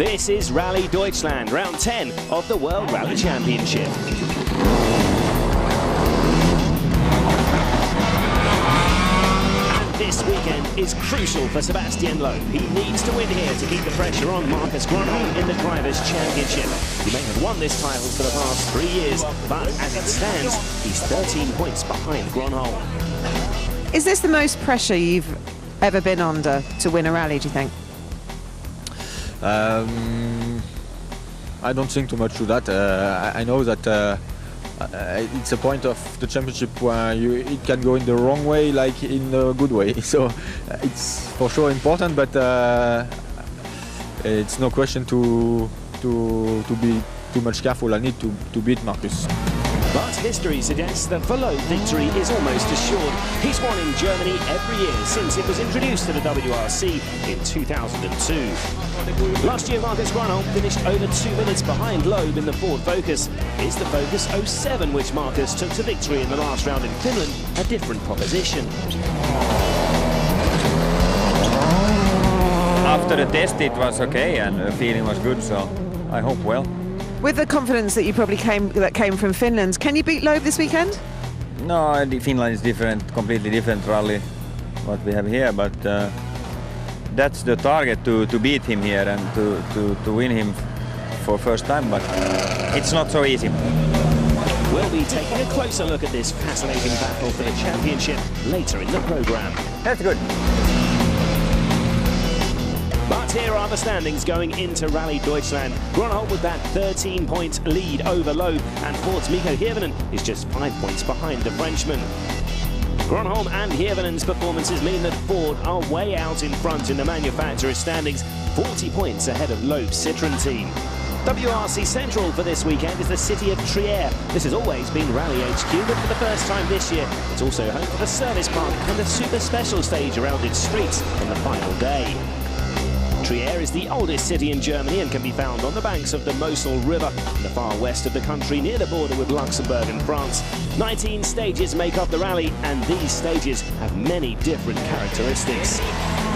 This is Rally Deutschland, round 10 of the World Rally Championship. And this weekend is crucial for Sebastian Loeb. He needs to win here to keep the pressure on Marcus Grönholm in the Drivers' Championship. He may have won this title for the past 3 years, but as it stands, he's 13 points behind Grönholm. Is this the most pressure you've ever been under to win a rally, do you think? I don't think too much to that. I know that it's a point of the championship where it can go in the wrong way, like in a good way. So it's for sure important, but it's no question to be too much careful. I need to beat Marcus. But history suggests that for Loeb, victory is almost assured. He's won in Germany every year since it was introduced to the WRC in 2002. Last year, Marcus Grönholm finished over 2 minutes behind Loeb in the Ford Focus. Is the Focus 07, which Marcus took to victory in the last round in Finland, a different proposition? After the test, it was okay and the feeling was good, so I hope well. With the confidence that you probably came from Finland, can you beat Loeb this weekend? No, Finland is different, completely different rally what we have here, but that's the target, to beat him here and to win him for first time, but it's not so easy. We'll be taking a closer look at this fascinating battle for the championship later in the programme. That's good. But here are the standings going into Rally Deutschland. Grönholm with that 13-point lead over Loeb, and Ford's Mikko Hirvonen is just 5 points behind the Frenchman. Grönholm and Hirvonen's performances mean that Ford are way out in front in the manufacturer's standings, 40 points ahead of Loeb's Citroën team. WRC Central for this weekend is the city of Trier. This has always been Rally HQ, but for the first time this year, it's also home to the service park and the super special stage around its streets on the final day. Trier is the oldest city in Germany and can be found on the banks of the Mosel River in the far west of the country, near the border with Luxembourg and France. 19 stages make up the rally, and these stages have many different characteristics.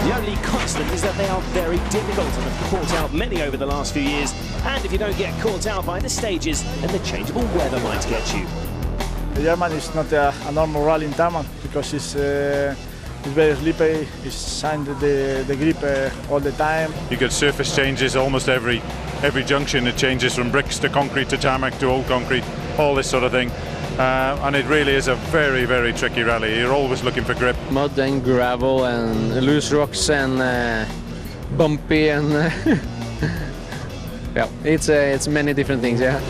The only constant is that they are very difficult and have caught out many over the last few years. And if you don't get caught out by the stages, then the changeable weather might get you. Germany is not a normal rally in tarmac because it's very slippery. It's signed the grip all the time. You get surface changes almost every junction. It changes from bricks to concrete to tarmac to old concrete, all this sort of thing. And it really is a very, very tricky rally. You're always looking for grip. Mud and gravel and loose rocks and bumpy and yeah, it's many different things. Yeah.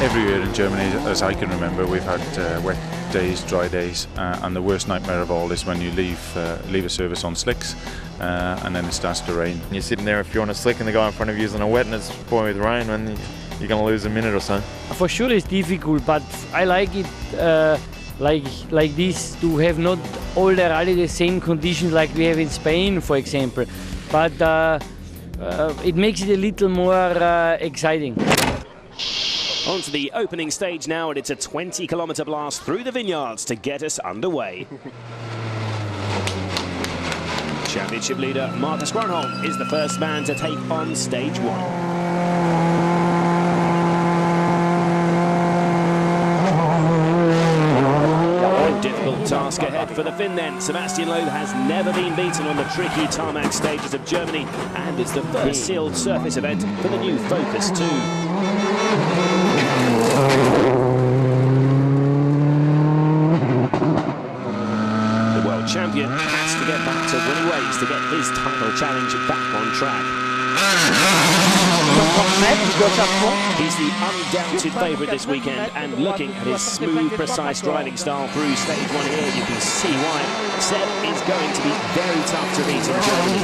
Every year in Germany, as I can remember, we've had wet days, dry days, and the worst nightmare of all is when you leave a service on slicks and then it starts to rain. You're sitting there, if you're on a slick and the guy in front of you is on a wet and it's pouring with rain, and you're going to lose a minute or so. For sure it's difficult, but I like it like this, to have not all the rally the same conditions like we have in Spain, for example. But it makes it a little more exciting. On to the opening stage now, and it's a 20-kilometre blast through the vineyards to get us underway. Championship leader Marcus Grönholm is the first man to take on stage one. Difficult task ahead for the Finn then. Sebastian Loeb has never been beaten on the tricky tarmac stages of Germany, and it's the first sealed surface event for the new Focus 2. The world champion has to get back to winning ways to get his title challenge back on track. He's the undoubted favourite this weekend, and looking at his smooth, precise driving style through stage one here, you can see why. Seb is going to be very tough to beat in Germany.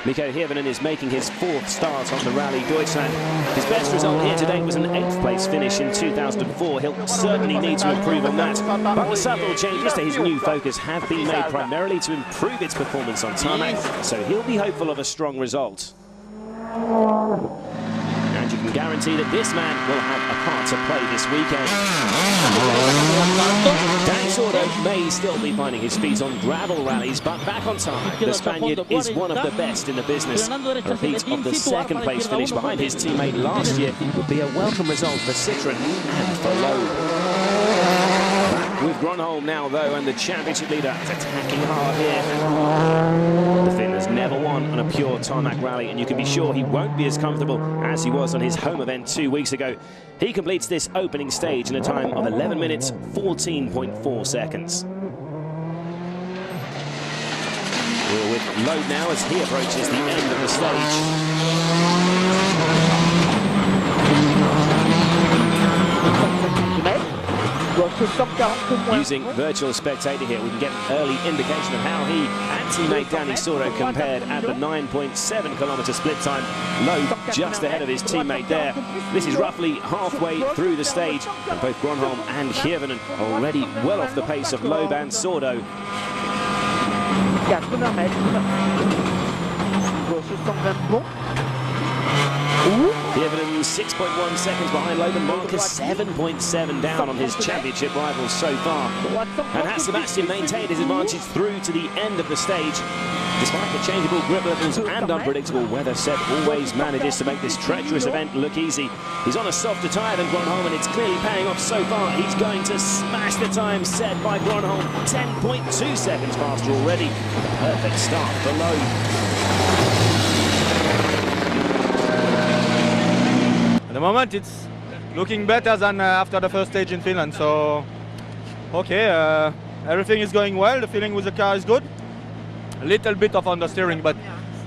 Mikko Hirvonen is making his 4th start on the Rally Deutschland. His best result here today was an 8th place finish in 2004. He'll certainly need to improve on that. But the subtle changes to his new Focus have been made primarily to improve its performance on tarmac, so he'll be hopeful of a strong result. And you can guarantee guarantee that this man will have a part to play this weekend. Dani Sordo may still be finding his feet on gravel rallies, but back on tarmac, the Spaniard is one of the best in the business. A repeat of the second place finish behind his teammate last year would be a welcome result for Citroën and for Loeb. With Gronholm now, though, and the championship leader is attacking hard here. The Finn has never won on a pure tarmac rally, and you can be sure he won't be as comfortable as he was on his home event 2 weeks ago. He completes this opening stage in a time of 11 minutes, 14.4 seconds. We're with Loeb now as he approaches the end of the stage. Using virtual spectator here, we can get an early indication of how he and teammate Dani Sordo compared at the 9.7-kilometre split time. Loeb just ahead of his teammate there. This is roughly halfway through the stage, and both Gronholm and Hirvonen already well off the pace of Loeb and Sordo. Hirvonen 6.1 seconds behind Loeb, and Marcus 7.7 down on his championship rivals so far. And has Sebastian maintained his advantage through to the end of the stage. Despite the changeable grip levels and unpredictable weather, Seb always manages to make this treacherous event look easy. He's on a softer tyre than Gronholm, and it's clearly paying off so far. He's going to smash the time set by Gronholm, 10.2 seconds faster already. A perfect start for Loeb. At the moment, it's looking better than after the first stage in Finland. So, okay, everything is going well. The feeling with the car is good. A little bit of understeering, but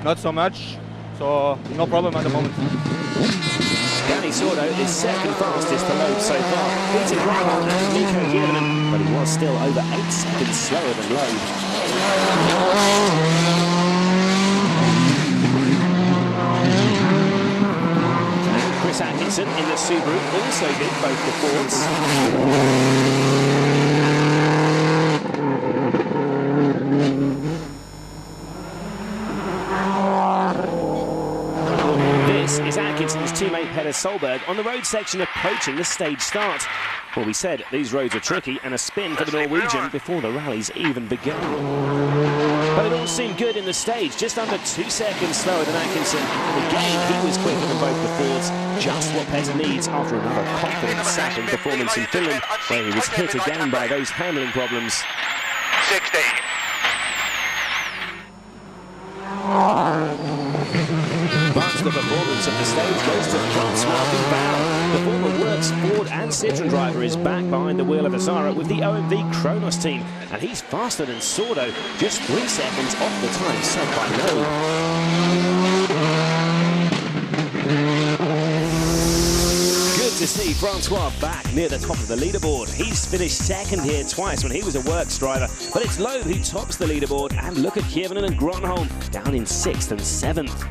not so much. So, no problem at the moment. Dani Sordo is second fastest to Loeb so far, beating Gronholm and Mikko Hirvonen, but he was still over 8 seconds slower than Loeb. Chris Atkinson in the Subaru also beat both the Fords. This is Atkinson's teammate Petter Solberg on the road section approaching the stage start. Well, we said these roads are tricky, and a spin for the Norwegian before the rally's even begun. But it all seemed good in the stage, just under 2 seconds slower than Atkinson. And again, he was quicker than both the Fords, just what Petter needs after another confident sapping performance in Finland, where he was hit again by those handling problems. 60. But the performance of the stage goes to Francois Duval. The former Works Ford and Citroën driver is back behind the wheel of Asara with the OMV Kronos team, and he's faster than Sordo, just 3 seconds off the time set by Loeb. Good to see Francois back near the top of the leaderboard. He's finished second here twice when he was a Works driver, but it's Loeb who tops the leaderboard, and look at Hirvonen and Gronholm down in 6th and 7th.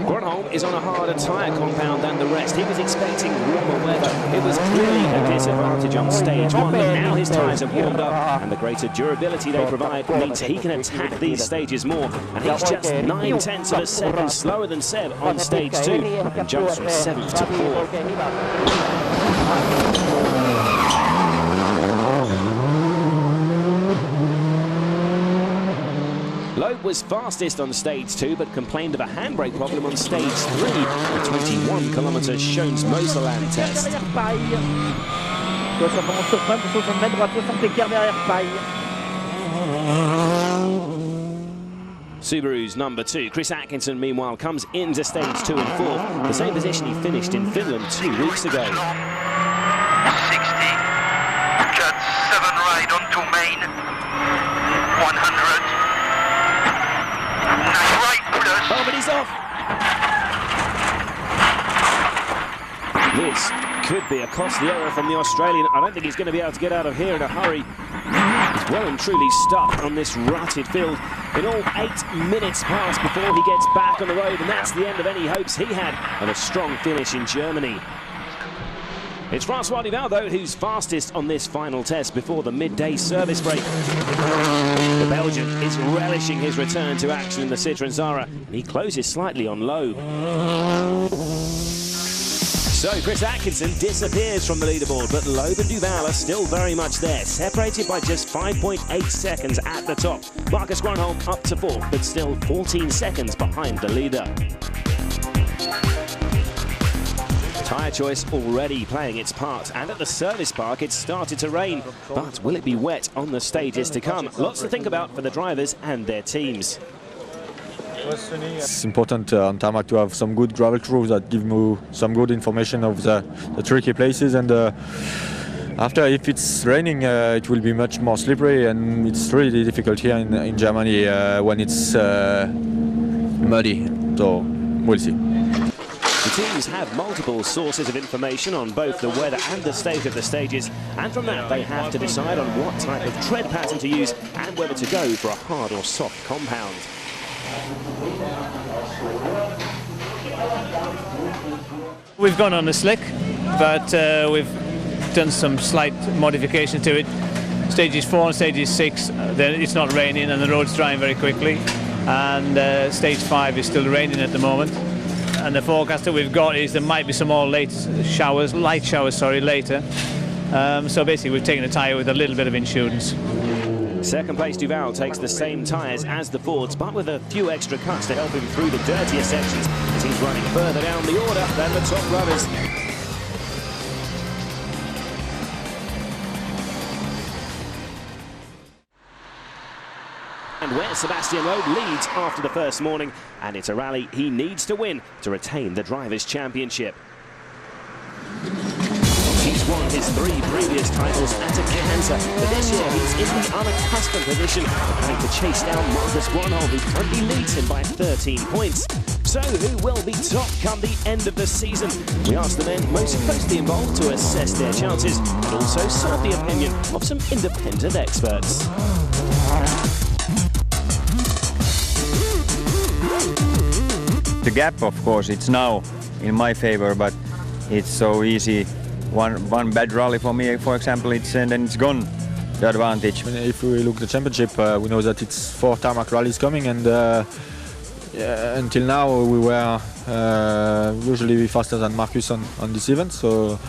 Gronholm is on a harder tyre compound than the rest. He was expecting warmer weather. It was clearly a disadvantage on stage 1, but now his tyres have warmed up, and the greater durability they provide means he can attack these stages more. And he's just 9/10 of a second slower than Seb on stage 2, and jumps from 7th to 4th. Loeb was fastest on stage 2, but complained of a handbrake problem on stage 3, the 21-kilometre Schoens-Moselland test. Subaru's number 2, Chris Atkinson, meanwhile, comes into stage 2 and 4th, the same position he finished in Finland 2 weeks ago. 60. Cut 7 right onto main. 100. Oh, but he's off! This could be a costly error from the Australian. I don't think he's going to be able to get out of here in a hurry. He's well and truly stuck on this rutted field. In all, 8 minutes pass before he gets back on the road, and that's the end of any hopes he had of a strong finish in Germany. It's Francois Duval, though, who's fastest on this final test before the midday service break. The Belgian is relishing his return to action in the Citroën Zara, and he closes slightly on low. So Chris Atkinson disappears from the leaderboard, but Loeb and Duval are still very much there, separated by just 5.8 seconds at the top. Marcus Gronholm up to 4th, but still 14 seconds behind the leader. Tyre choice already playing its part, and at the service park it's started to rain. But will it be wet on the stages to come? Lots to think about for the drivers and their teams. It's important on tarmac to have some good gravel crews that give you some good information of the tricky places, and after, if it's raining, it will be much more slippery, and it's really difficult here in Germany when it's muddy, so we'll see. The teams have multiple sources of information on both the weather and the state of the stages, and from that they have to decide on what type of tread pattern to use and whether to go for a hard or soft compound. We've gone on a slick, but we've done some slight modification to it. Stages 4 and stages 6, it's not raining and the road's drying very quickly, and stage 5 is still raining at the moment. And the forecast that we've got is there might be some more light showers later. So basically we've taken a tyre with a little bit of insurance. Second place Duval takes the same tyres as the Fords, but with a few extra cuts to help him through the dirtier sections, as he's running further down the order than the top runners. And where Sebastian Loeb leads after the first morning, and it's a rally he needs to win to retain the Drivers' Championship. He's won his 3 previous titles at a canter, but this year he's in the unaccustomed position of having to chase down Marcus Gronholm, who currently leads him by 13 points. So who will be top come the end of the season? We asked the men most closely involved to assess their chances, and also sought the opinion of some independent experts. The gap, of course, it's now in my favor, but it's so easy. One bad rally for me, for example, and then it's gone, the advantage. If we look at the championship, we know that it's 4 tarmac rallies coming, and until now we were usually faster than Marcus on this event, so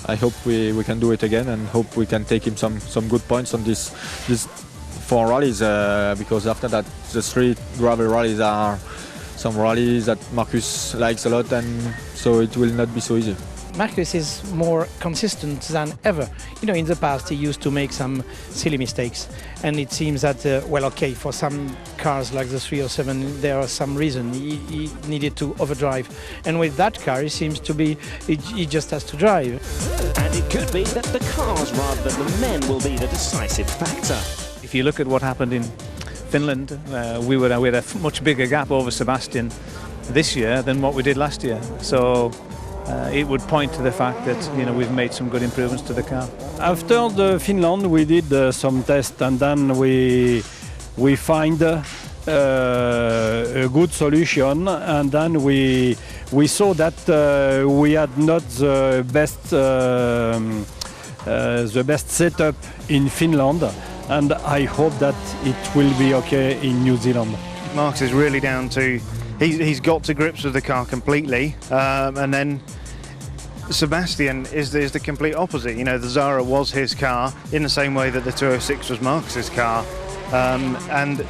I hope we can do it again, and hope we can take him some good points on these 4 rallies, because after that the 3 gravel rallies are some rallies that Marcus likes a lot, and so it will not be so easy. Marcus is more consistent than ever. You know, in the past he used to make some silly mistakes, and it seems that, well, okay, for some cars like the 307 there are some reason he needed to overdrive, and with that car he seems to be, he just has to drive. And it could be that the cars rather than the men will be the decisive factor. If you look at what happened in Finland, we had a much bigger gap over Sebastian this year than what we did last year. So it would point to the fact that, you know, we've made some good improvements to the car. After the Finland, we did some tests, and then we find a good solution, and then we saw that we had not the best setup in Finland, and I hope that it will be okay in New Zealand. Marcus is really down to, he's got to grips with the car completely, and then Sebastian is the complete opposite. You know, the Zara was his car in the same way that the 206 was Marcus's car, and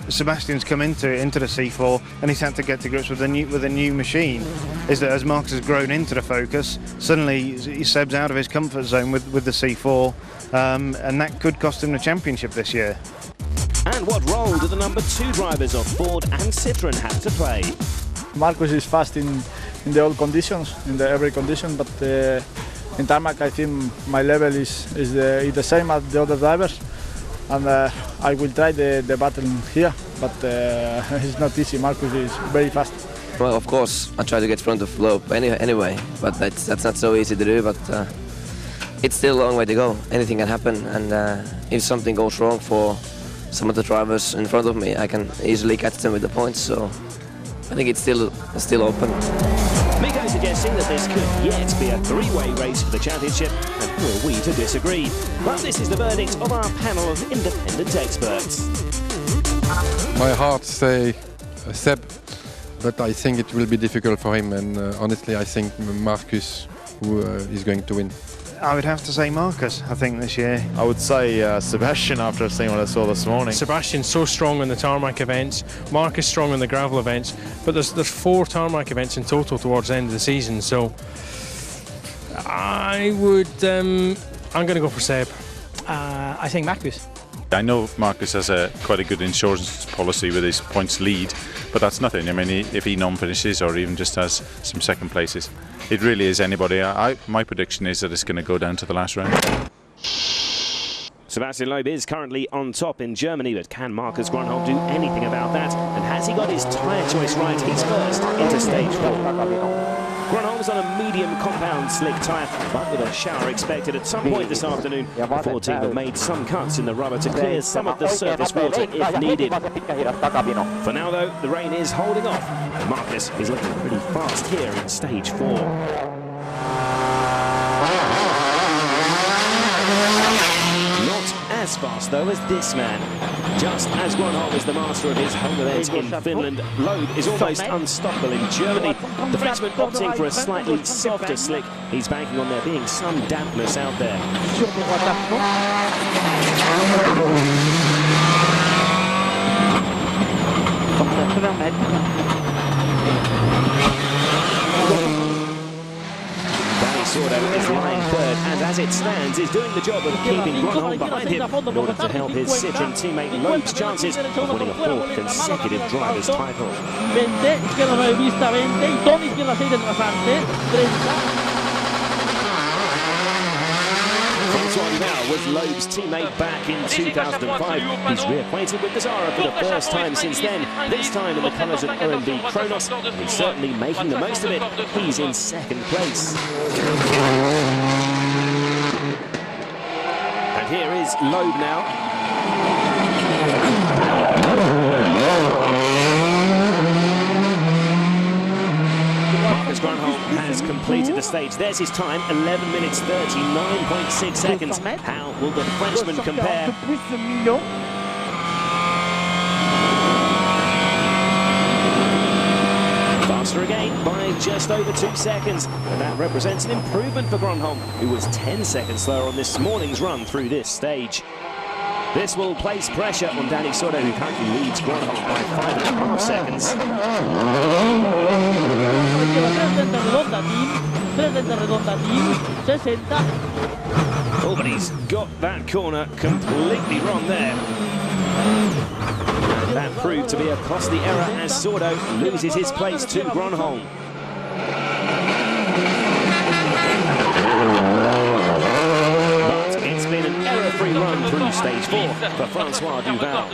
Sebastian's come into the C4 and he's had to get to grips with a new machine. Is that as Marcus has grown into the Focus, suddenly Seb's out of his comfort zone with the C4, and that could cost him the championship this year. And what role do the number 2 drivers of Ford and Citroën have to play? Marcus is fast in the all conditions, in every condition, but in tarmac I think my level is the same as the other drivers, and I will try the battle here, but it's not easy. Marcus is very fast. Well, of course, I try to get front of Loeb anyway, but that's not so easy to do, but it's still a long way to go. Anything can happen, and if something goes wrong for some of the drivers in front of me, I can easily catch them with the points, so I think it's still open. Mikko suggesting that this could yet be a 3-way race for the championship, and who are we to disagree? But this is the verdict of our panel of independent experts. My heart say Seb, but I think it will be difficult for him, and honestly I think Marcus who is going to win. I would have to say Marcus, I think, this year. I would say Sebastian after seeing what I saw this morning. Sebastian's so strong on the tarmac events, Marcus strong on the gravel events, but there's 4 tarmac events in total towards the end of the season, so I'm going to go for Seb. I think Marcus. I know Marcus has quite a good insurance policy with his points lead, but that's nothing. I mean, if he non-finishes or even just has some second places, it really is anybody. My prediction is that it's going to go down to the last round. Sebastian Loeb is currently on top in Germany, but can Marcus Grönholm do anything about that? And has he got his tyre choice right? He's first into stage 4. Grönholm's on a medium compound slick tyre, but with a shower expected at some point this afternoon. The Ford team have made some cuts in the rubber to clear some of the surface water if needed. For now, though, the rain is holding off. Marcus is looking pretty fast here in stage 4. As fast though as this man. Just as Grönholm is the master of his home events in Finland, Loeb is almost unstoppable in Germany. The Frenchman opting for a slightly softer slick. He's banking on there being some dampness out there. Sordo is lying third, and as it stands, is doing the job of keeping Grönholm behind him in order to help his Citroën teammate Loeb's chances of winning a 4th consecutive driver's title. 20, izquierda 9 vista 20, y Tony izquierda 6 del rasante, 30. Francois Duval was Loeb's teammate back in 2005. He's reacquainted with the Zara for the first time since then, this time in the colours of OMV Kronos, and he's certainly making the most of it. He's in 2nd place. And here is Loeb now. Marcus Grönholm has completed the stage. There's his time, 11 minutes 39.6 seconds. How will the Frenchman compare? Faster again by just over 2 seconds. And that represents an improvement for Grönholm, who was 10 seconds slower on this morning's run through this stage. This will place pressure on Dani Sordo, who currently leads Grönholm by 5.5 seconds. Oh, but he's got that corner completely wrong there. And that proved to be a costly error as Sordo loses his place to Grönholm. It's been an error-free run through stage 4 for Francois Duval.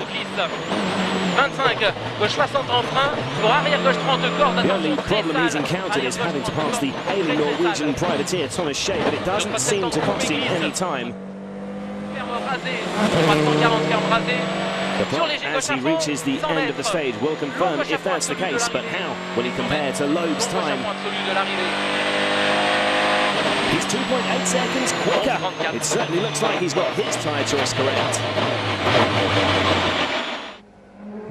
25, gauche 60 en frein, pour arrière gauche 30 cordes. The only problem he's encountered is having to pass the ailing Norwegian privateer Thomas Shea, but it doesn't seem to cost him any time. The clock, as he reaches the end of the stage, will confirm if that's the case, but how will he compare to Loeb's time? He's 2.8 seconds quicker. It certainly looks like he's got his tyre choice correct.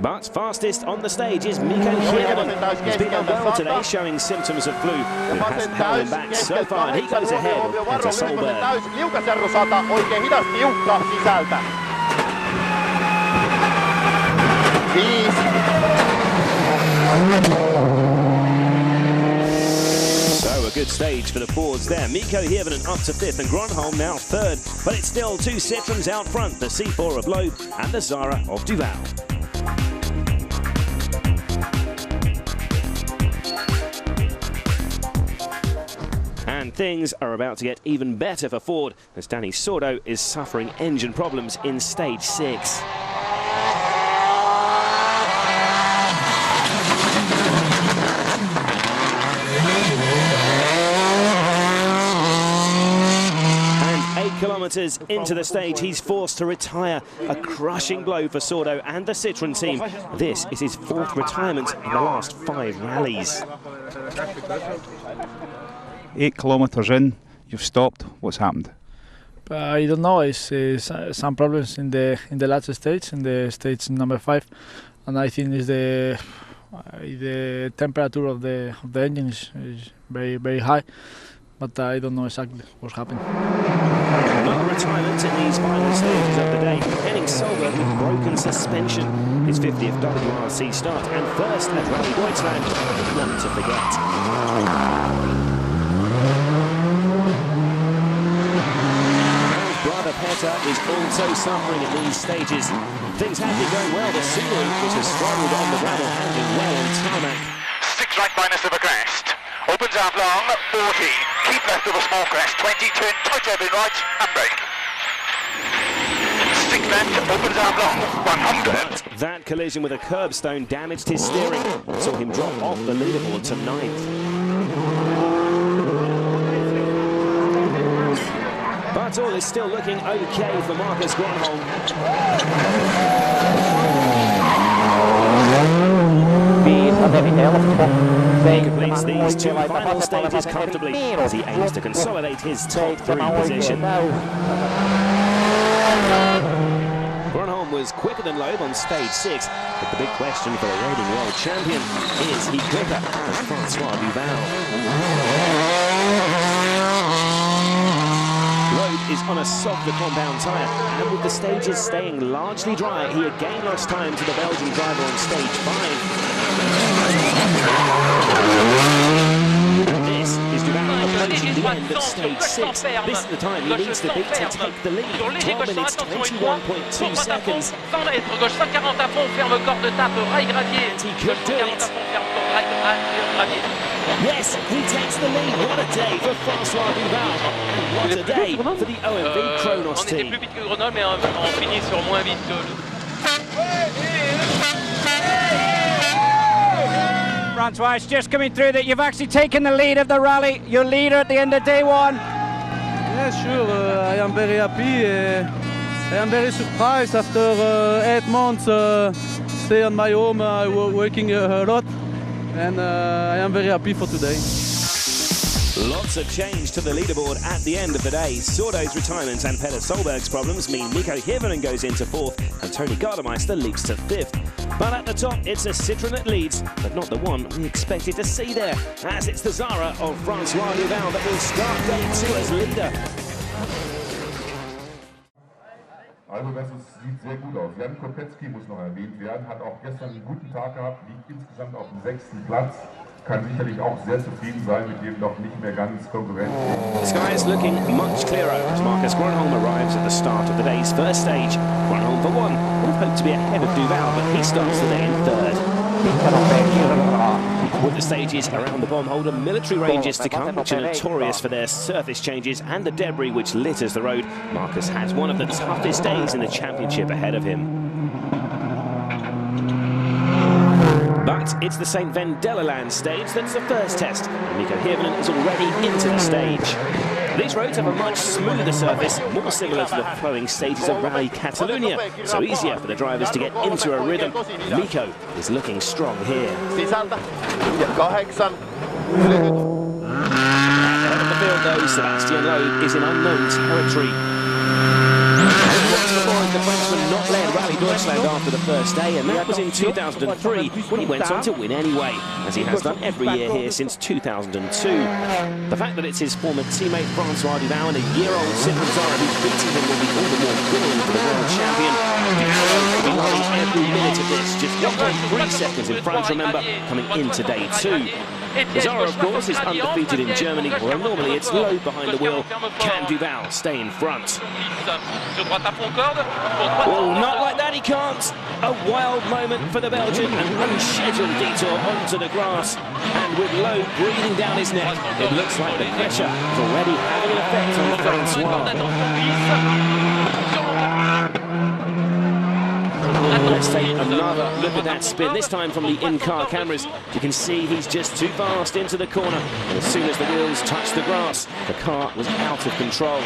But fastest on the stage is Mikko Hirvonen. He's been unwell today, showing symptoms of flu. It hasn't held him back so far, and he goes ahead at a Solberg. So a good stage for the Fords there. Mikko Hirvonen up to 5th and Grönholm now 3rd. But it's still 2 Citroëns out front, the C4 of Loeb and the Zara of Duval. And things are about to get even better for Ford as Dani Sordo is suffering engine problems in stage 6. And 8 kilometres into the stage, he's forced to retire. A crushing blow for Sordo and the Citroën team. This is his 4th retirement in the last 5 rallies. 8 kilometres in, you've stopped. What's happened? I don't know. It's some problems in the last stage, in the stage number 5, and I think it's the temperature of the engine is very high, but I don't know exactly what's happening. Another retirement in these final stages of the day. Henning Solberg with broken suspension. His 50th WRC start and first at Rally Deutschland. One to forget. Brother Petter is also suffering at these stages. Things have been going well. The Subaru, which has struggled on the gravel, handling well on tarmac. 6 right minus of a crest. Opens out long, 40. Keep left of a small crest, 20, turn tight over right, and brake. 6 left, opens out long, 100. That collision with a curbstone damaged his steering. Saw him drop off the leaderboard to 9th. But all is still looking okay for Marcus Grönholm. He completes these 2 final stages comfortably as he aims to consolidate his top 3 position. Grönholm was quicker than Loeb on stage 6, but the big question for the reigning world champion is he quicker as Francois Duval? Loeb is on a softer compound tyre, and with the stages staying largely dry, he again lost time to the Belgian driver on stage 5. This is Duval approaching the end of stage 6. This is the time he needs to beat to take the lead. 12 minutes, 21.2 seconds. And he could do it. Yes, he takes the lead. What a day for Francois Duval. And what a day for the OMV Kronos team. Francois, it's just coming through that you've actually taken the lead of the rally. You're leader at the end of day 1. Yeah, sure. I am very happy. I am very surprised after 8 months stay on my home, working a lot, and I am very happy for today. Lots of change to the leaderboard at the end of the day. Sordo's retirement and Petter Solberg's problems mean Mikko Hirvonen goes into 4th and Tony Gardemeister leaps to 5th. But at the top, it's a Citroën that leads, but not the one we expected to see there, as it's the Zara of Francois Duval that will start day 2 as leader. Also das sieht sehr gut aus. Jan Kopetzky muss noch erwähnt werden, hat auch gestern einen guten Tag gehabt, liegt insgesamt auf dem 6. Platz. Kann sicherlich auch sehr zufrieden sein mit dem noch nicht mehr ganz konkurrenzfähigen. The sky is looking much clearer as Marcus Grönholm arrives at the start of the day's first stage. Grönholm, for one, would have hoped to be ahead of Duval, but he starts the day in 3rd. With the stages around the bomb holder, military ranges to come, which are notorious for their surface changes and the debris which litters the road. Marcus has one of the toughest days in the championship ahead of him. But it's the St. Vendelerland stage that's the first test. Mikko Hirvonen is already into the stage. These roads have a much smoother surface, more similar to the flowing stages of Rally Catalunya, so easier for the drivers to get into a rhythm. Mikko is looking strong here. Ahead of the field though, Sebastian Loeb is in unknown territory. The Frenchman not led Rally Deutschland after the first day, and that was in 2003 when he went on to win anyway, as he has done every year here since 2002. The fact that it's his former teammate Francois Duval and a year-old Citroën Zara who's beating him will be all the more thrilling for the world champion. Duval will be loving every minute of this, just 1.3 seconds in front, remember, coming into day 2. Zara, of course, is undefeated in Germany, where normally it's Loeb behind the wheel. Can Duval stay in front? Oh, not like that, he can't. A wild moment for the Belgian, an unscheduled detour onto the grass. And with Loeb breathing down his neck, it looks like the pressure is already having an effect on Francois. Let's take another look at that spin, this time from the in-car cameras. You can see he's just too fast into the corner, and as soon as the wheels touched the grass, the car was out of control.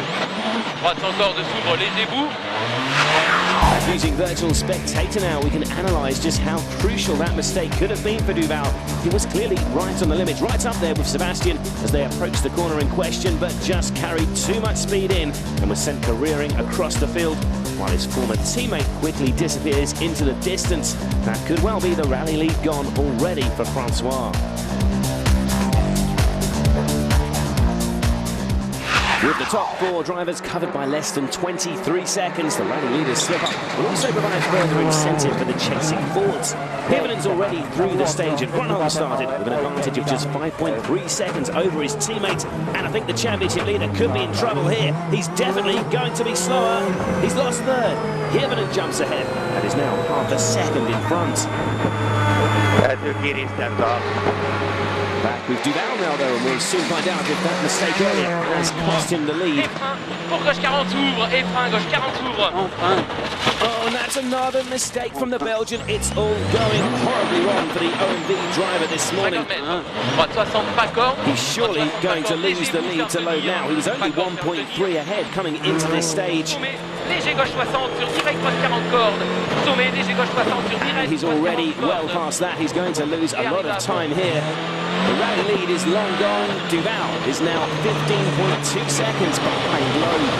Using Virtual Spectator now, we can analyse just how crucial that mistake could have been for Duval. He was clearly right on the limit, right up there with Sebastian as they approached the corner in question, but just carried too much speed in and was sent careering across the field, while his former teammate quickly disappears into the distance. That could well be the rally lead gone already for Francois. With the top four drivers covered by less than 23 seconds, the rally leaders slip up will also provide further incentive for the chasing Fords. Hirvinen's already through the stage and Grönholm started with an advantage of just 5.3 seconds over his teammate, and I think the championship leader could be in trouble here. He's definitely going to be slower. He's lost third. Hirvinen jumps ahead and is now half a second in front. Back with Duval now though, and we'll soon find out if that mistake earlier has cost him the lead. Oh, and that's another mistake from the Belgian. It's all going horribly wrong for the OMV driver this morning. He's surely going to lose the lead to Loeb now. He was only 1.3 ahead coming into this stage. And he's already well past that. He's going to lose a lot of time here. The rally lead is long gone. Duval is now 15.2 seconds behind Loeb.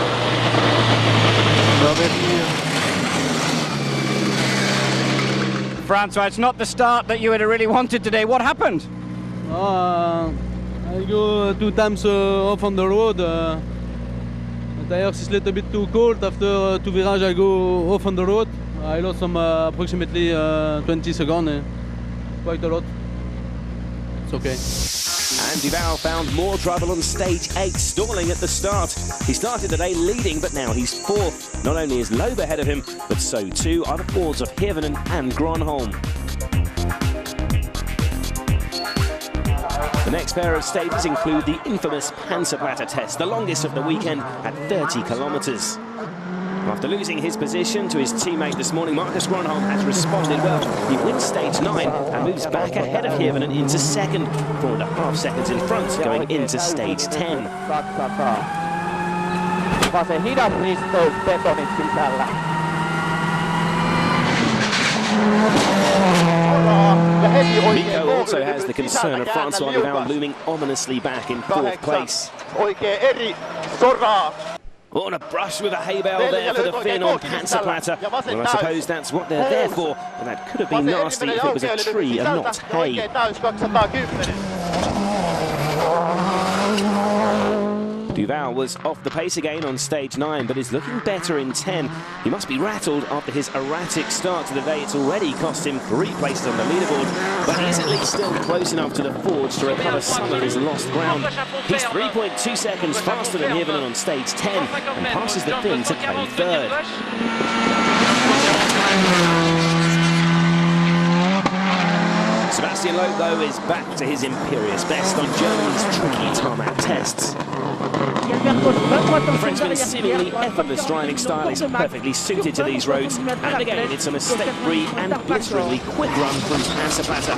Francois, it's not the start that you had really wanted today. What happened? I go 2 times off on the road. The tires is a little bit too cold. After 2 virages, I go off on the road. I lost some approximately 20 seconds, quite a lot. It's okay. And Duval found more trouble on stage 8, stalling at the start. He started today leading, but now he's 4th. Not only is Loeb ahead of him, but so too are the Fords of Hirvinen and Grönholm. The next pair of stages include the infamous Panzerplatte test, the longest of the weekend at 30 kilometres. After losing his position to his teammate this morning, Marcus Grönholm has responded well. He wins stage 9 and moves back ahead of Hirvinen into 2nd, 4.5 seconds in front going into stage 10. Mikko also has the concern of Francois Duval looming ominously back in 4th place. Oh, and a brush with a hay bale there for the Finn on Panzerplatte. Well, I suppose that's what they're there for, and that could have been nasty if it was a tree and not hay. Duval was off the pace again on stage 9, but is looking better in 10. He must be rattled after his erratic start to the day. It's already cost him 3 places on the leaderboard, but he's at least still close enough to the Fords to recover some of his lost ground. He's 3.2 seconds faster than Hirvinen on stage 10 and passes the Finn to claim 3rd. Sebastian Loeb, though, is back to his imperious best on Germany's tricky tarmac tests. The Frenchman's seemingly effortless driving style is perfectly suited to these roads, and again it's a mistake-free and blisteringly quick run from Panzerplatte.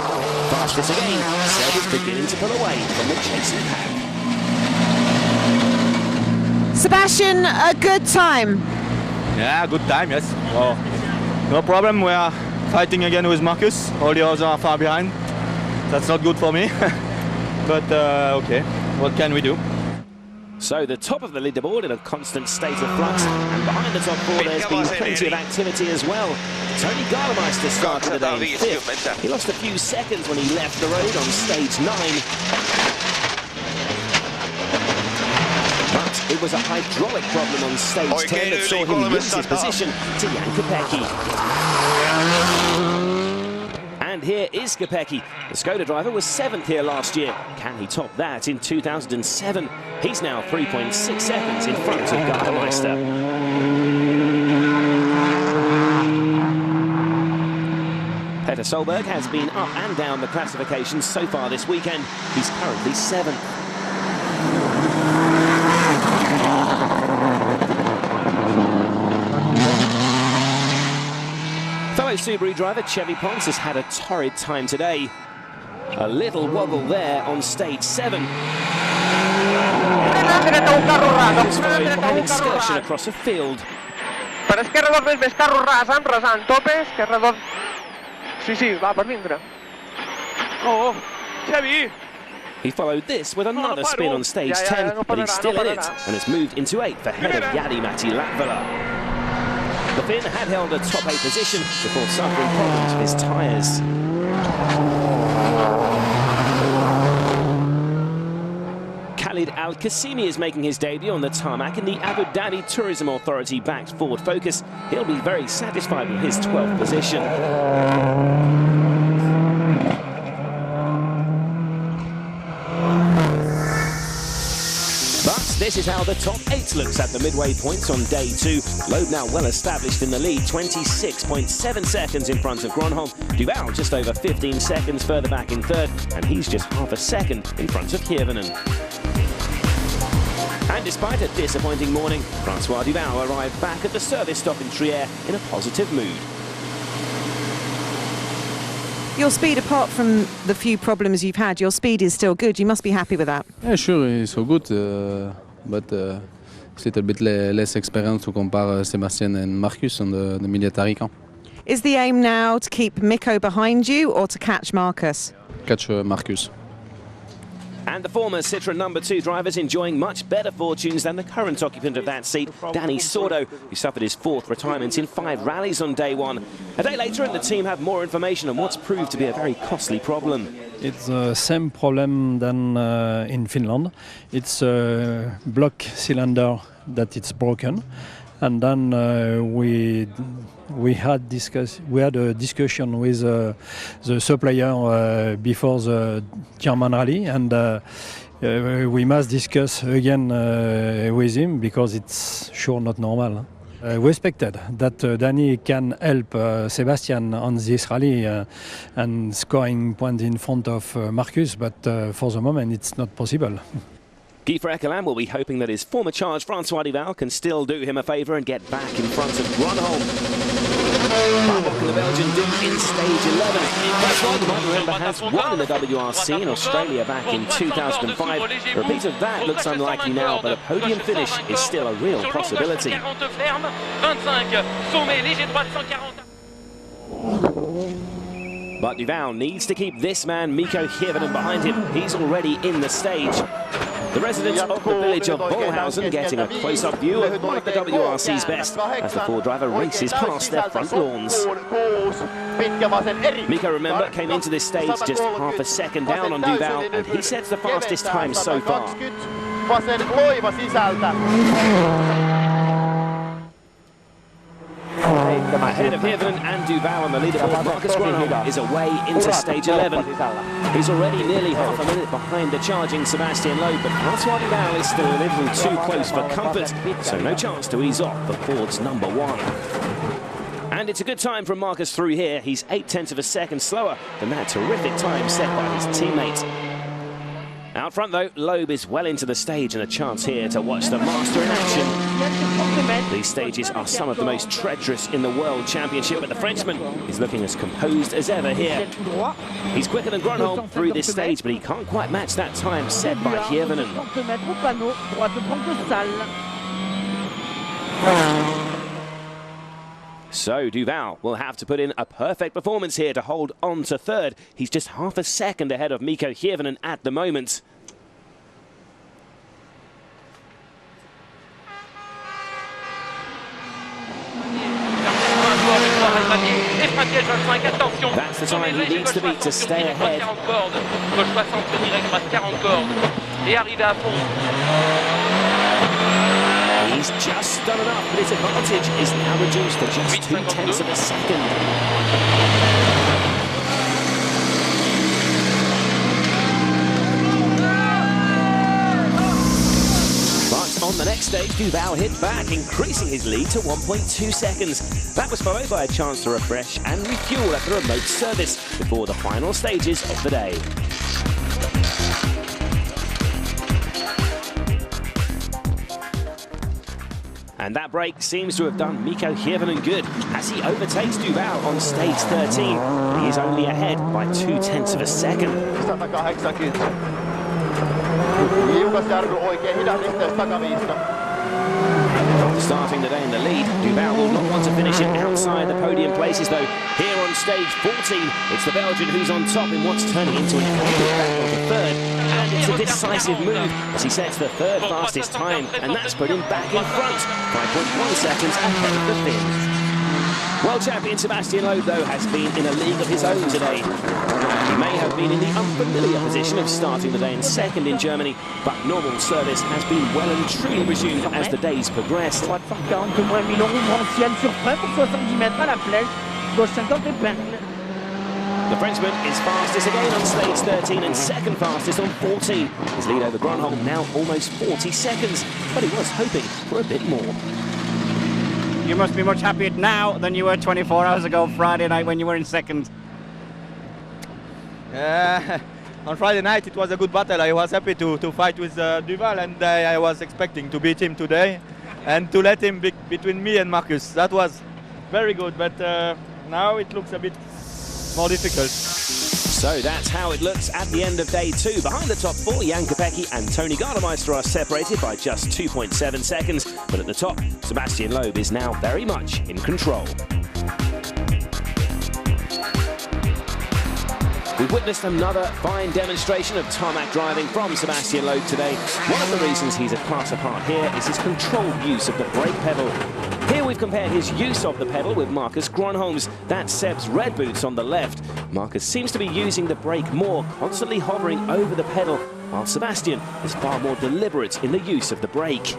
Fastest again, Seb is beginning to pull away from the chasing pack. Sebastian, a good time. Yeah, good time, yes. Well, no problem, we are fighting again with Marcus. All the others are far behind. That's not good for me, but okay, what can we do? So the top of the leaderboard in a constant state of flux, and behind the top 4 there's been plenty of activity as well. Tony Gardemeister started the day in 5th. He lost a few seconds when he left the road on stage 9. But it was a hydraulic problem on stage 10 that saw him lose his position to Jan Kopecky. And here is Kopecky. The Skoda driver was 7th here last year. Can he top that in 2007? He's now 3.6 seconds in front of Gardemeister. Petter Solberg has been up and down the classifications so far this weekend. He's currently 7th. Fellow Subaru driver Chevy Ponce has had a torrid time today. A little wobble there on stage 7. This followed by an excursion across a field. Però esquerra 2 més carro rasant, tope, esquerra 2. Sí, va per dintre. Oh, Xavi! He followed this with another spin on stage 10, but he's still in it and has moved into 8th ahead of Jari-Matti Latvala. The Finn had held a top 8 position before suffering problems with his tyres. Khalid Al-Qasimi is making his debut on the tarmac in the Abu Dhabi Tourism Authority-backed Ford Focus. He'll be very satisfied with his 12th position. But this is how the top 8 looks at the midway points on day 2. Loeb now well established in the lead, 26.7 seconds in front of Gronholm. Duval just over 15 seconds further back in 3rd, and he's just half a second in front of Hirvonen. And despite a disappointing morning, Francois Duval arrived back at the service stop in Trier in a positive mood. Your speed, apart from the few problems you've had, your speed is still good. You must be happy with that. Yeah, sure, it's so good, but it's a little bit less experience to compare Sebastian and Marcus on the military camp. Is the aim now to keep Mikko behind you or to catch Marcus? Catch Marcus. And the former Citroën number 2 driver's enjoying much better fortunes than the current occupant of that seat, Danny Sordo, who suffered his 4th retirement in 5 rallies on day 1. A day later, and the team have more information on what's proved to be a very costly problem. It's the same problem than in Finland. It's a block cylinder that it's broken, and then we had a discussion with the supplier before the German rally, and we must discuss again with him because it's sure not normal. We expected that Danny can help Sebastian on this rally and scoring points in front of Marcus, but for the moment it's not possible. Guy Verkeland will be hoping that his former charge Francois Duval can still do him a favour and get back in front of Gronholm. But what can the Belgian do in stage 11? Francois, you might remember, has won in the WRC in Australia back in 2005. A repeat of that looks unlikely now, but a podium finish is still a real possibility. But Duval needs to keep this man, Mikko Hirvonen, behind him. He's already in the stage. The residents of the village of Bolhausen getting a close-up view of one of the WRC's best as the Ford driver races past their front lawns. Mikko, remember, came into this stage just half a second down on Duval, and he sets the fastest time so far. Ahead of Hirvonen and Duval on the leaderboard, Marcus Gronholm is away into stage 11. He's already nearly half a minute behind the charging Sebastian Loeb, but Francois Duval is still a little too close for comfort, so no chance to ease off for Ford's number 1. And it's a good time from Marcus through here. He's 0.8 of a second slower than that terrific time set by his teammate. Out front, though, Loeb is well into the stage and a chance here to watch the master in action. These stages are some of the most treacherous in the World Championship, but the Frenchman is looking as composed as ever here. He's quicker than Gronholm through this stage, but he can't quite match that time set by Hirvonen. So Duval will have to put in a perfect performance here to hold on to 3rd. He's just half a second ahead of Mikko Hirvonen at the moment. That's the time he needs to beat to stay ahead. He's just done enough, but his advantage is now reduced to just 0.2 of a second. But on the next stage, Duval hit back, increasing his lead to 1.2 seconds. That was followed by a chance to refresh and refuel at the remote service before the final stages of the day. And that break seems to have done Mikko Hirvonen good as he overtakes Duval on stage 13. He is only ahead by 0.2 of a second. Starting the day in the lead, Duval will not want to finish it outside the podium places though. Here on stage 14, it's the Belgian who's on top in what's turning into an epic battle for third. And it's a decisive move as he sets the third fastest time, and that's put him back in front, 5.1 seconds ahead of the Finn. World champion Sebastian Loeb, though, has been in a league of his own today. He may have been in the unfamiliar position of starting the day in second in Germany, but normal service has been well and truly resumed as the days progressed. The Frenchman is fastest again on stage 13 and second fastest on 14. His lead over Gronholm now almost 40 seconds, but he was hoping for a bit more. You must be much happier now than you were 24 hours ago Friday night when you were in second. On Friday night it was a good battle. I was happy to fight with Duval, and I was expecting to beat him today and to let him be between me and Marcus. That was very good, but now it looks a bit more difficult. So that's how it looks at the end of day 2. Behind the top 4, Jan Kopecky and Tony Gardemeister are separated by just 2.7 seconds. But at the top, Sebastian Loeb is now very much in control. We've witnessed another fine demonstration of tarmac driving from Sebastian Loeb today. One of the reasons he's a class apart here is his controlled use of the brake pedal. Here we've compared his use of the pedal with Marcus Gronholm's. That's Seb's red boots on the left. Marcus seems to be using the brake more, constantly hovering over the pedal, while Sebastian is far more deliberate in the use of the brake.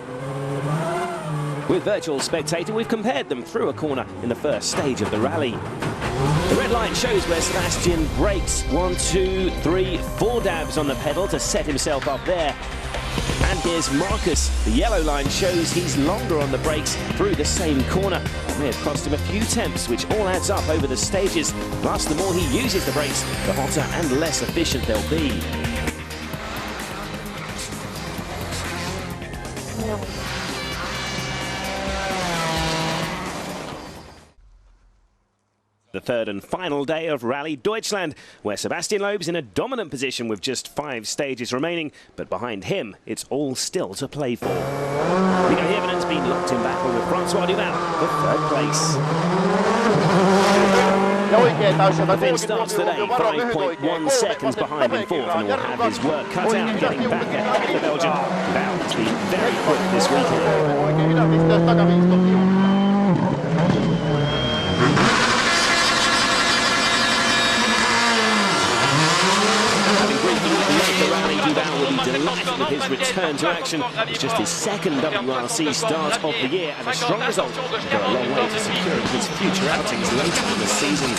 With Virtual Spectator, we've compared them through a corner in the first stage of the rally. The red line shows where Sebastian brakes. 1, 2, 3, 4 dabs on the pedal to set himself up there. And here's Marcus. The yellow line shows he's longer on the brakes through the same corner. It may have cost him a few temps, which all adds up over the stages. Plus, the more he uses the brakes, the hotter and less efficient they'll be. The third and final day of Rally Deutschland, where Sebastian Loeb's in a dominant position with just 5 stages remaining, but behind him, it's all still to play for. Nico Hirvanen's been locked in battle with Francois Duval for third place. The Finn starts today 5.1 seconds behind in fourth, and will have his work cut out getting back ahead of the Belgian. Duval has been very quick this weekend. Duval will be delighted with his return to action. It's just his second WRC start of the year, and a strong result will go a long way to securing his future outings later in the season.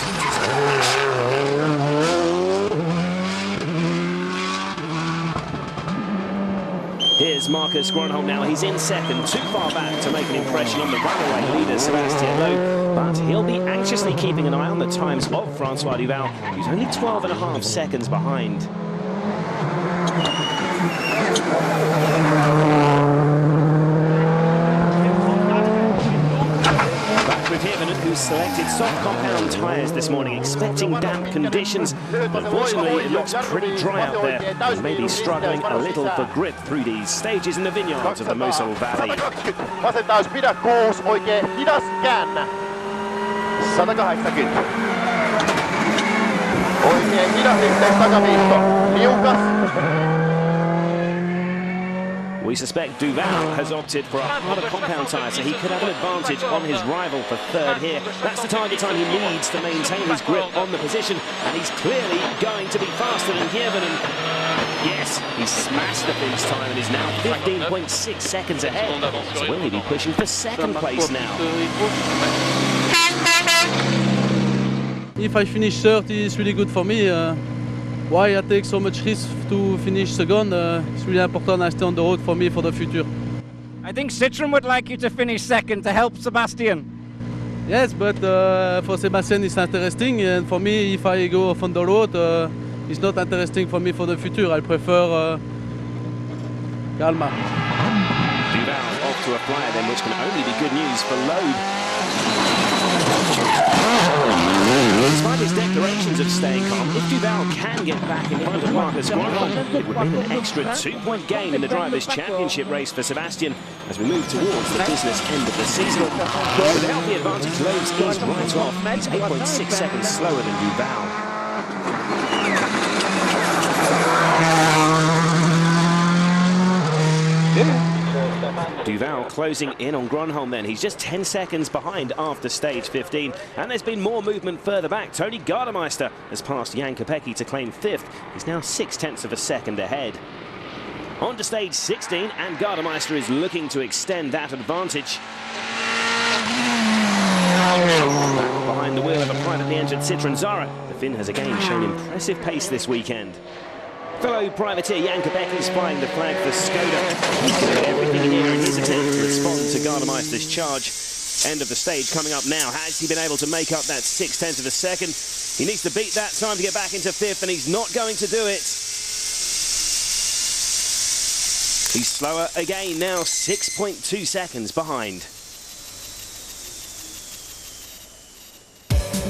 Here's Marcus Gronholm now. He's in second, too far back to make an impression on the runaway leader, Sebastian Loeb. But he'll be anxiously keeping an eye on the times of Francois Duval, who's only 12.5 seconds behind. Back with Hirvanen, who selected soft compound tyres this morning, expecting damp conditions. But unfortunately, it looks pretty dry out there. He may be struggling a little for grip through these stages in the vineyards of the Mosel Valley. Vasen pidä 6, oikein hidas käännä. 180. Oikein hidas yhteys takaviitto. Liukas. We suspect Duval has opted for a harder compound tyre, so he could have an advantage on his rival for third here. That's the target time he needs to maintain his grip on the position, and he's clearly going to be faster than Hirvanen. Yes, he smashed the Finn's time and is now 15.6 seconds ahead. So will he be pushing for second place now? If I finish third, it's really good for me. Why I take so much risk to finish second? It's really important I stay on the road for me for the future. I think Citroen would like you to finish second to help Sebastian. Yes, but for Sebastian it's interesting, and for me, if I go off on the road, it's not interesting for me for the future. I prefer Calma. Duval off to a flyer then, which can only be good news for Loeb. Despite his declarations of staying calm. If Duval can get back in front of Marcus Gronholm, it would mean an extra 2-point gain in the Drivers' Championship race for Sebastian as we move towards the business end of the season. Without the advantage, Loebs is right off. He's 8.6 seconds slower than Duval. Duval closing in on Gronholm then. He's just 10 seconds behind after stage 15. And there's been more movement further back. Tony Gardemeister has passed Jan Kopecky to claim 5th. He's now 0.6 of a second ahead. On to stage 16, and Gardemeister is looking to extend that advantage. Behind the wheel of a privately entered Citroën Zara, the Finn has again shown impressive pace this weekend. Fellow privateer Jan Kopecky is flying the flag for Skoda. He's doing everything here in his attempt to respond to Gardemeister's charge. End of the stage coming up now. Has he been able to make up that 0.6 of a second? He needs to beat that time to get back into 5th, and he's not going to do it. He's slower again now, 6.2 seconds behind.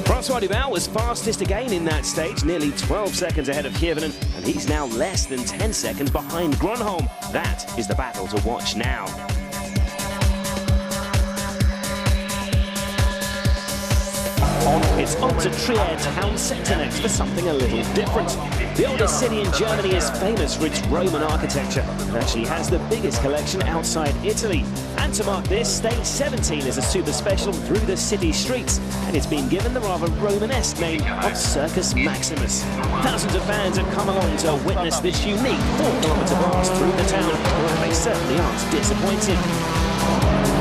Francois Duval was fastest again in that stage, nearly 12 seconds ahead of Hirvonen, and he's now less than 10 seconds behind Gronholm. That is the battle to watch now. It's on to Trier town centre next for something a little different. The oldest city in Germany is famous for its Roman architecture and actually has the biggest collection outside Italy. And to mark this, stage 17 is a super special through the city streets, and it's been given the rather Romanesque name of Circus Maximus. Thousands of fans have come along to witness this unique 4-kilometre blast through the town, and they certainly aren't disappointed.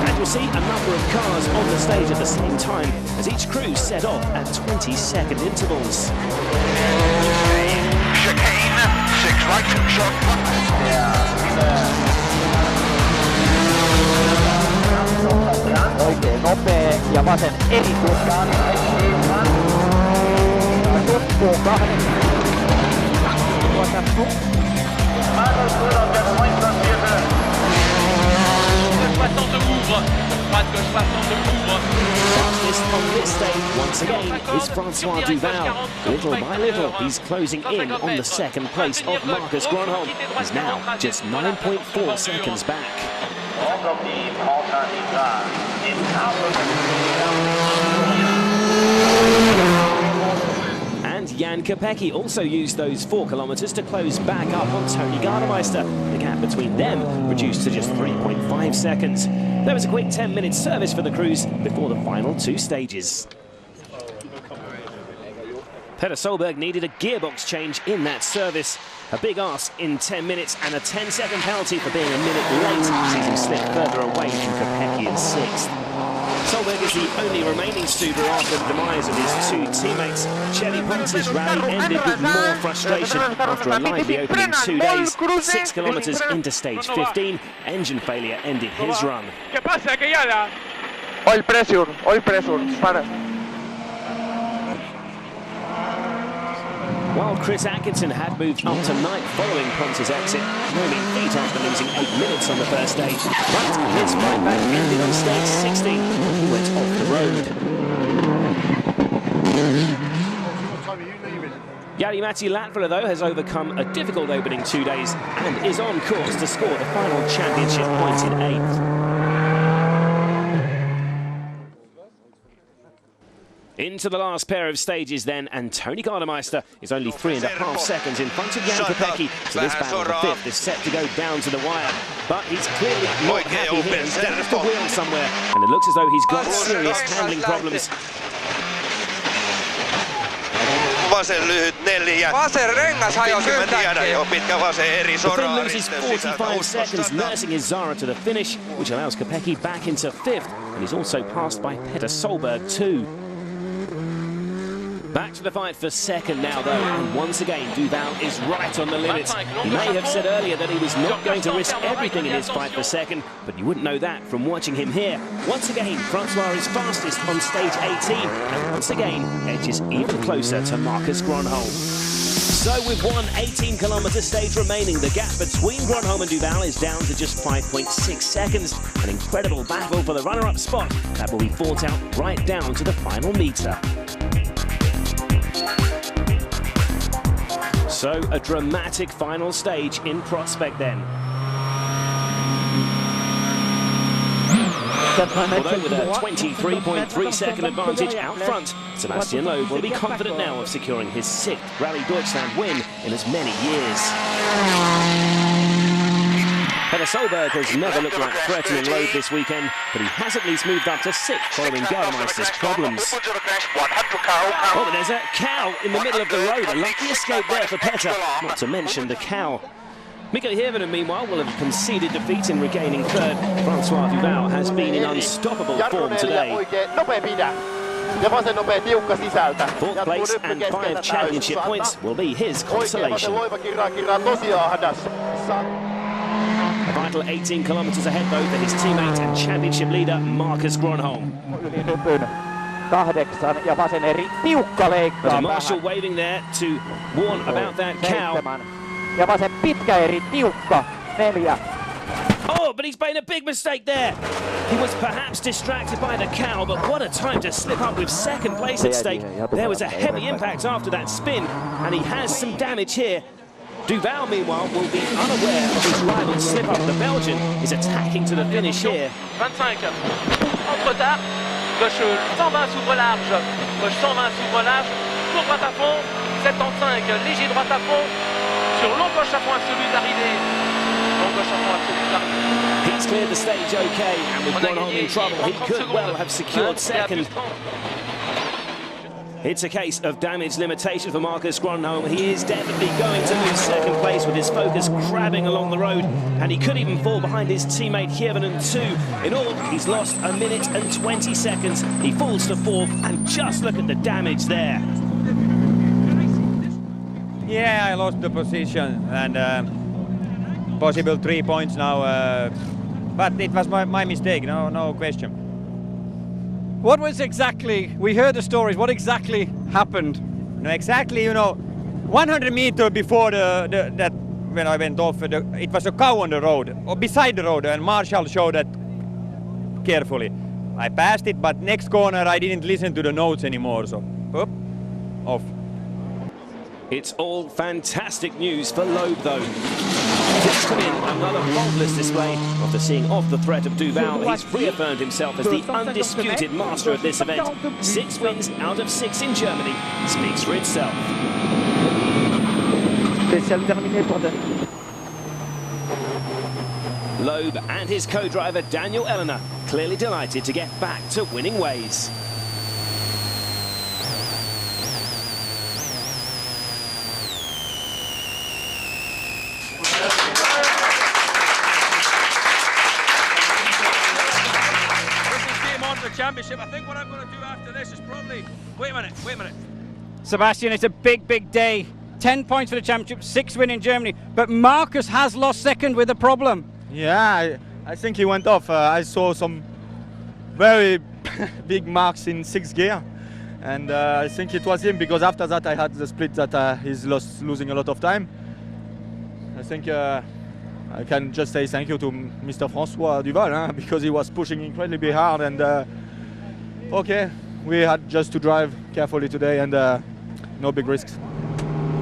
And you'll see a number of cars on the stage at the same time as each crew set off at 20-second intervals. Chicane, 6 right, short 1. Oikein nopea ja vasen erityiskaan. Tuppuu 2. Fastest on this stage once again is Francois Duval. Little by little, he's closing in on the second place of Marcus Gronholm. He's now just 9.4 seconds back. And Jan Kopecky also used those 4 kilometres to close back up on Tony Gardemeister. The gap between them reduced to just 3.5 seconds. There was a quick 10-minute service for the crews before the final 2 stages. Petter Solberg needed a gearbox change in that service. A big ask in 10 minutes and a 10-second penalty for being a minute late sees him slip further away from Kopecky in 6th. Solberg is the only remaining Stuber after the demise of his 2 teammates. Cheli Ponce's rally ended with more frustration after a lively opening 2 days. 6 kilometres into stage 15, engine failure ended his run. ¿Qué pasa? Que ya la... Oil pressure, para. While Chris Atkinson had moved up to 9th following Ponce's exit, no mean feat after losing 8 minutes on the first stage. But his right back ended on stage 16. He went off the road. Jari-Matti Latvala, though, has overcome a difficult opening 2 days and is on course to score the final championship points in 8th. Into the last pair of stages then, and Tony Gardemeister is only 3.5 seconds in front of Jan Kopecky, so this battle for 5th is set to go down to the wire. But he's clearly not happy here. He's down the wheel somewhere, and it looks as though he's got serious handling problems. Vasen lyhyt 4. Vasen rengas hajosi yhtäkkiä. Pitkä vasen eri soraa. The Finn loses 45 seconds nursing his Zara to the finish, which allows Kopecky back into 5th, and he's also passed by Petter Solberg too. Back to the fight for 2nd now, though, and once again, Duval is right on the limit. He may have said earlier that he was not going to risk everything in his fight for 2nd, but you wouldn't know that from watching him here. Once again, Francois is fastest on stage 18, and once again, edges even closer to Marcus Gronholm. So with one 18-kilometre stage remaining, the gap between Gronholm and Duval is down to just 5.6 seconds. An incredible battle for the runner-up spot that will be fought out right down to the final metre. So a dramatic final stage in prospect then. Although with a 23.3 second advantage out front, Sebastian Loeb will be confident now of securing his 6th Rally Deutschland win in as many years. Peter Solberg has never looked like threatening Loeb this weekend, but he has at least moved up to 6th following Gardemeister's problems. Oh, but there's a cow in the middle of the road. A lucky escape there for Petter, not to mention the cow. Mikko Hirvonen, meanwhile, will have conceded defeat in regaining 3rd. Francois Duval has been in unstoppable form today. 4th place and 5 championship points will be his consolation. A vital 18 kilometres ahead, though, for his teammate and championship leader, Marcus Gronholm. There's a marshal waving there to warn about that cow. Oh, but he's made a big mistake there. He was perhaps distracted by the cow, but what a time to slip up with 2nd place at stake. There was a heavy impact after that spin, and he has some damage here. Duval, meanwhile, will be unaware of his rival's slip-up. The Belgian is attacking to the finish here. 25. Entre tard. Gauche 120 s'ouvre large. Gauche 120 s'ouvre large. Tour droite à fond. 75. Léger droite à fond. Sur long gauche à fond absolu d'arrivée. Long gauche à fond absolu d'arrivée. He's cleared the stage okay, and with Gronholm in trouble, he could well have secured 2nd. It's a case of damage limitation for Marcus Gronholm. He is definitely going to lose 2nd place with his Focus crabbing along the road, and he could even fall behind his teammate Hirvonen too. In all, he's lost 1 minute and 20 seconds. He falls to 4th, and just look at the damage there. Yeah, I lost the position, and possible 3 points now, but it was my mistake, no question. What was exactly, we heard the stories, what exactly happened? No, exactly, 100 meters before that when I went off, it was a cow on the road, or beside the road, and Marshall showed that carefully. I passed it, but next corner I didn't listen to the notes anymore, so off. It's all fantastic news for Loeb, though. Just come in, another faultless display. After seeing off the threat of Duval, he's reaffirmed himself as the undisputed master of this event. 6 wins out of 6 in Germany speaks for itself. Loeb and his co-driver Daniel Elena clearly delighted to get back to winning ways. Championship. I think what I'm going to do after this is probably... Wait a minute. Sebastian, it's a big day. 10 points for the championship, 6 win in Germany. But Marcus has lost 2nd with a problem. Yeah, I think he went off. I saw some very big marks in 6th gear. And I think it was him, because after that I had the split that he's losing a lot of time. I think I can just say thank you to Mr. Francois Duval, because he was pushing incredibly hard, and okay, we had just to drive carefully today, and no big risks.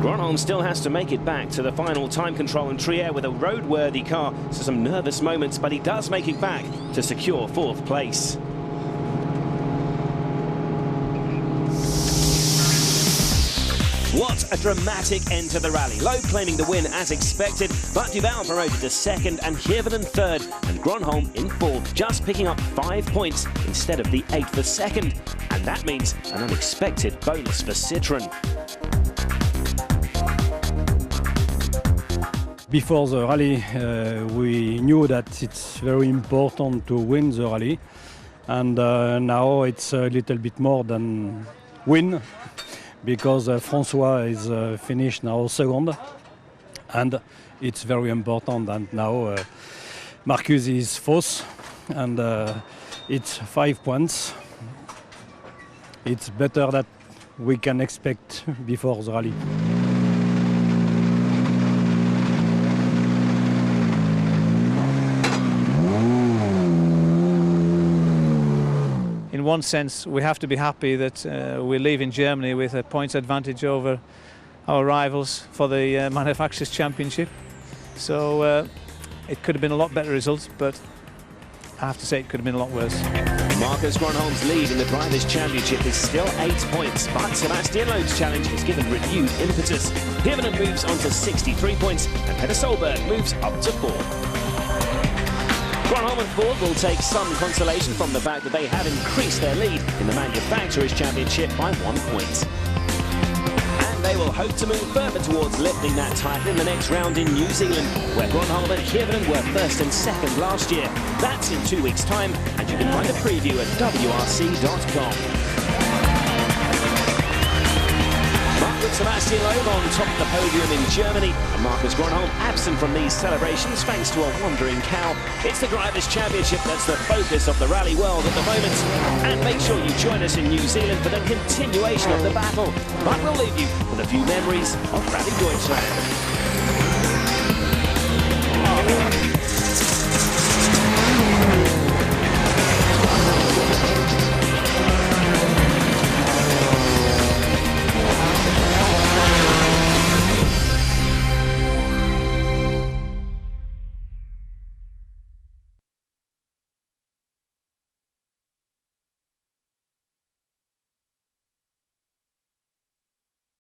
Gronholm still has to make it back to the final time control in Trier with a roadworthy car, so some nervous moments, but he does make it back to secure 4th place. What a dramatic end to the rally. Loeb claiming the win as expected, but Duval promoted to 2nd and Hirvonen 3rd, and Gronholm in 4th, just picking up 5 points instead of the 8 for 2nd. And that means an unexpected bonus for Citroën. Before the rally, we knew that it's very important to win the rally, and now it's a little bit more than win, because Francois is finished now 2nd, and it's very important. And now Marcus is 4th, and it's 5 points. It's better that we can expect before the rally. In one sense, we have to be happy that we live in Germany with a points advantage over our rivals for the Manufacturers' Championship. So it could have been a lot better results, but I have to say it could have been a lot worse. Marcus Grönholm's lead in the Drivers' Championship is still 8 points, but Sebastian Loeb's challenge has given renewed impetus. Hirvonen moves on to 63 points, and Petter Solberg moves up to 4. Grönholm and Ford will take some consolation from the fact that they have increased their lead in the Manufacturers' Championship by 1 point. And they will hope to move further towards lifting that title in the next round in New Zealand, where Grönholm and Hirvonen were first and second last year. That's in 2 weeks' time, and you can find a preview at WRC.com. With Sebastian Loeb on top of the podium in Germany, and Marcus Grönholm absent from these celebrations thanks to a wandering cow. It's the Drivers' Championship that's the focus of the rally world at the moment. And make sure you join us in New Zealand for the continuation of the battle. But we'll leave you with a few memories of Rally Deutschland.